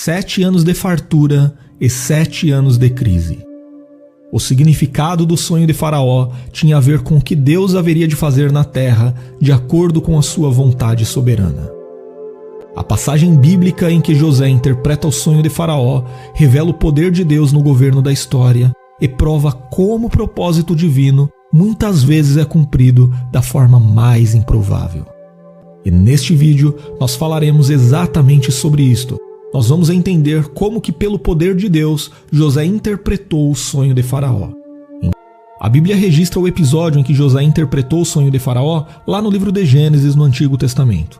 7 anos de fartura e 7 anos de crise. O significado do sonho de Faraó tinha a ver com o que Deus haveria de fazer na terra de acordo com a sua vontade soberana. A passagem bíblica em que José interpreta o sonho de Faraó revela o poder de Deus no governo da história e prova como o propósito divino muitas vezes é cumprido da forma mais improvável. E neste vídeo nós falaremos exatamente sobre isto. Nós vamos entender como que pelo poder de Deus, José interpretou o sonho de Faraó. A Bíblia registra o episódio em que José interpretou o sonho de Faraó lá no livro de Gênesis no Antigo Testamento.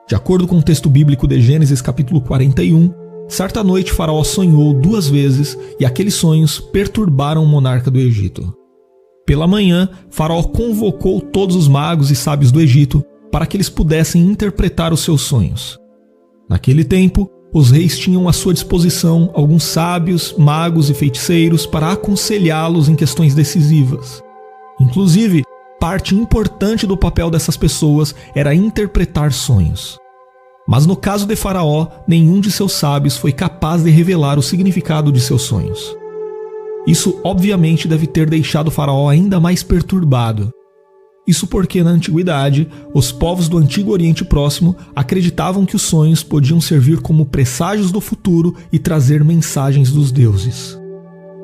De acordo com o texto bíblico de Gênesis capítulo 41, certa noite Faraó sonhou 2 vezes e aqueles sonhos perturbaram o monarca do Egito. Pela manhã, Faraó convocou todos os magos e sábios do Egito para que eles pudessem interpretar os seus sonhos. Naquele tempo, os reis tinham à sua disposição alguns sábios, magos e feiticeiros para aconselhá-los em questões decisivas. Inclusive, parte importante do papel dessas pessoas era interpretar sonhos. Mas no caso de Faraó, nenhum de seus sábios foi capaz de revelar o significado de seus sonhos. Isso obviamente deve ter deixado Faraó ainda mais perturbado. Isso porque, na antiguidade, os povos do Antigo Oriente Próximo acreditavam que os sonhos podiam servir como presságios do futuro e trazer mensagens dos deuses.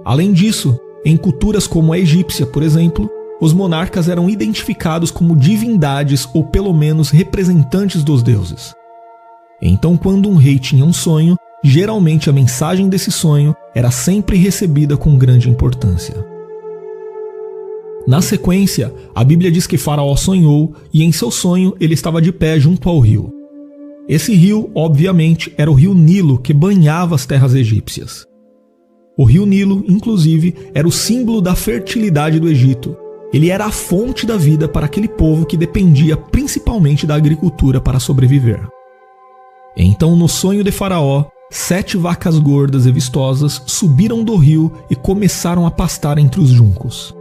Além disso, em culturas como a egípcia, por exemplo, os monarcas eram identificados como divindades ou pelo menos representantes dos deuses. Então, quando um rei tinha um sonho, geralmente a mensagem desse sonho era sempre recebida com grande importância. Na sequência, a Bíblia diz que Faraó sonhou e em seu sonho ele estava de pé junto ao rio. Esse rio, obviamente, era o rio Nilo que banhava as terras egípcias. O rio Nilo, inclusive, era o símbolo da fertilidade do Egito. Ele era a fonte da vida para aquele povo que dependia principalmente da agricultura para sobreviver. Então, no sonho de Faraó, 7 vacas gordas e vistosas subiram do rio e começaram a pastar entre os juncos.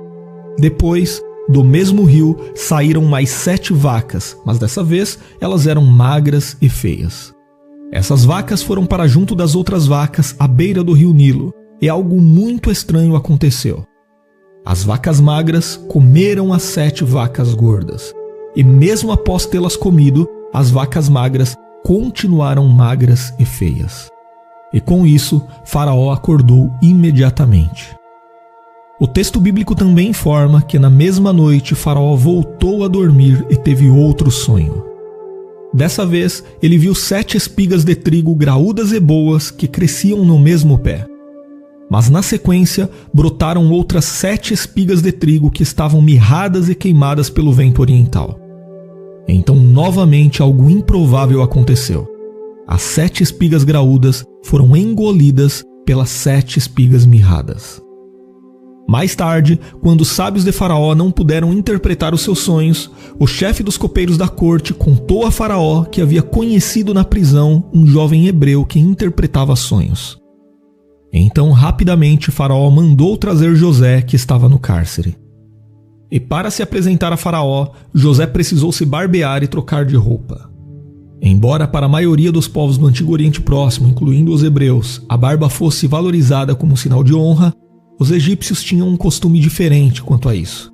Depois, do mesmo rio, saíram mais 7 vacas, mas dessa vez elas eram magras e feias. Essas vacas foram para junto das outras vacas à beira do rio Nilo, e algo muito estranho aconteceu. As vacas magras comeram as 7 vacas gordas, e mesmo após tê-las comido, as vacas magras continuaram magras e feias. E com isso, Faraó acordou imediatamente. O texto bíblico também informa que na mesma noite Faraó voltou a dormir e teve outro sonho. Dessa vez, ele viu 7 espigas de trigo graúdas e boas que cresciam no mesmo pé. Mas na sequência, brotaram outras 7 espigas de trigo que estavam mirradas e queimadas pelo vento oriental. Então, novamente, algo improvável aconteceu. As 7 espigas graúdas foram engolidas pelas 7 espigas mirradas. Mais tarde, quando os sábios de Faraó não puderam interpretar os seus sonhos, o chefe dos copeiros da corte contou a Faraó que havia conhecido na prisão um jovem hebreu que interpretava sonhos. Então, rapidamente, Faraó mandou trazer José, que estava no cárcere. E para se apresentar a Faraó, José precisou se barbear e trocar de roupa. Embora para a maioria dos povos do Antigo Oriente Próximo, incluindo os hebreus, a barba fosse valorizada como sinal de honra, os egípcios tinham um costume diferente quanto a isso.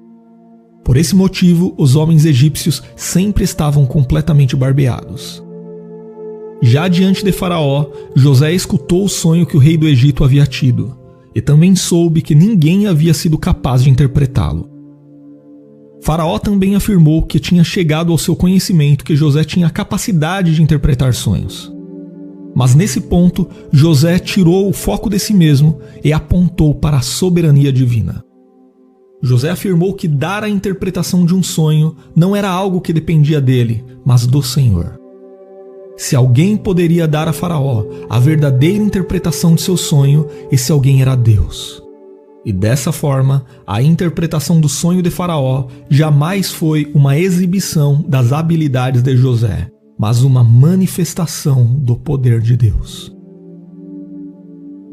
Por esse motivo, os homens egípcios sempre estavam completamente barbeados. Já diante de Faraó, José escutou o sonho que o rei do Egito havia tido, e também soube que ninguém havia sido capaz de interpretá-lo. Faraó também afirmou que tinha chegado ao seu conhecimento que José tinha a capacidade de interpretar sonhos. Mas nesse ponto, José tirou o foco de si mesmo e apontou para a soberania divina. José afirmou que dar a interpretação de um sonho não era algo que dependia dele, mas do Senhor. Se alguém poderia dar a Faraó a verdadeira interpretação de seu sonho, esse alguém era Deus. E dessa forma, a interpretação do sonho de Faraó jamais foi uma exibição das habilidades de José, mas uma manifestação do poder de Deus.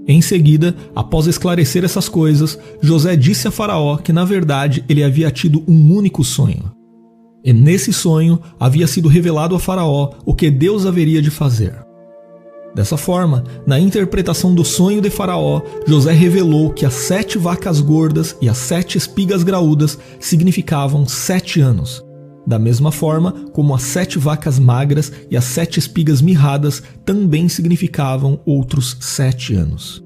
Em seguida, após esclarecer essas coisas, José disse a Faraó que na verdade ele havia tido um único sonho. E nesse sonho havia sido revelado a Faraó o que Deus haveria de fazer. Dessa forma, na interpretação do sonho de Faraó, José revelou que as 7 vacas gordas e as 7 espigas graúdas significavam 7 anos, da mesma forma como as 7 vacas magras e as 7 espigas mirradas também significavam outros 7 anos.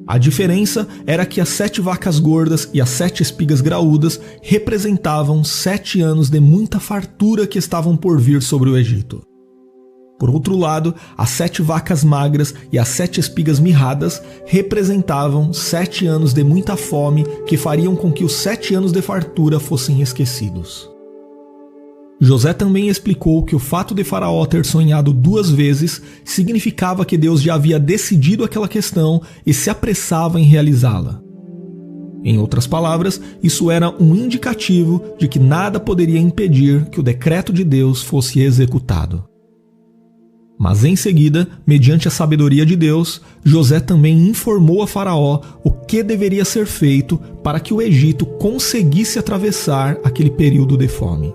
A diferença era que as 7 vacas gordas e as 7 espigas graúdas representavam 7 anos de muita fartura que estavam por vir sobre o Egito. Por outro lado, as 7 vacas magras e as 7 espigas mirradas representavam 7 anos de muita fome que fariam com que os 7 anos de fartura fossem esquecidos. José também explicou que o fato de Faraó ter sonhado 2 vezes significava que Deus já havia decidido aquela questão e se apressava em realizá-la. Em outras palavras, isso era um indicativo de que nada poderia impedir que o decreto de Deus fosse executado. Mas em seguida, mediante a sabedoria de Deus, José também informou a Faraó o que deveria ser feito para que o Egito conseguisse atravessar aquele período de fome.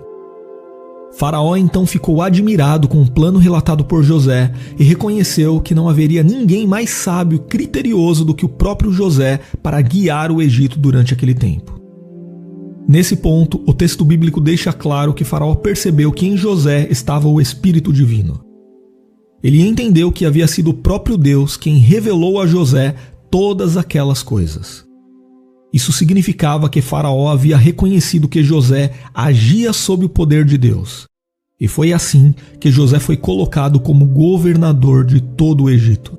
Faraó então ficou admirado com o plano relatado por José e reconheceu que não haveria ninguém mais sábio e criterioso do que o próprio José para guiar o Egito durante aquele tempo. Nesse ponto, o texto bíblico deixa claro que Faraó percebeu que em José estava o Espírito Divino. Ele entendeu que havia sido o próprio Deus quem revelou a José todas aquelas coisas. Isso significava que Faraó havia reconhecido que José agia sob o poder de Deus. E foi assim que José foi colocado como governador de todo o Egito.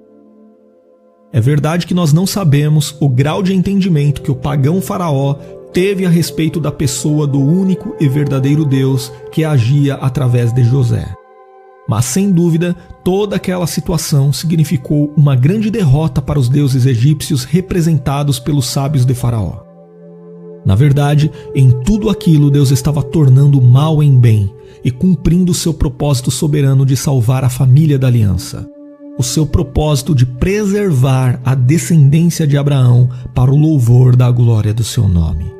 É verdade que nós não sabemos o grau de entendimento que o pagão Faraó teve a respeito da pessoa do único e verdadeiro Deus que agia através de José. Mas, sem dúvida, toda aquela situação significou uma grande derrota para os deuses egípcios representados pelos sábios de Faraó. Na verdade, em tudo aquilo Deus estava tornando o mal em bem e cumprindo seu propósito soberano de salvar a família da aliança. O seu propósito de preservar a descendência de Abraão para o louvor da glória do seu nome.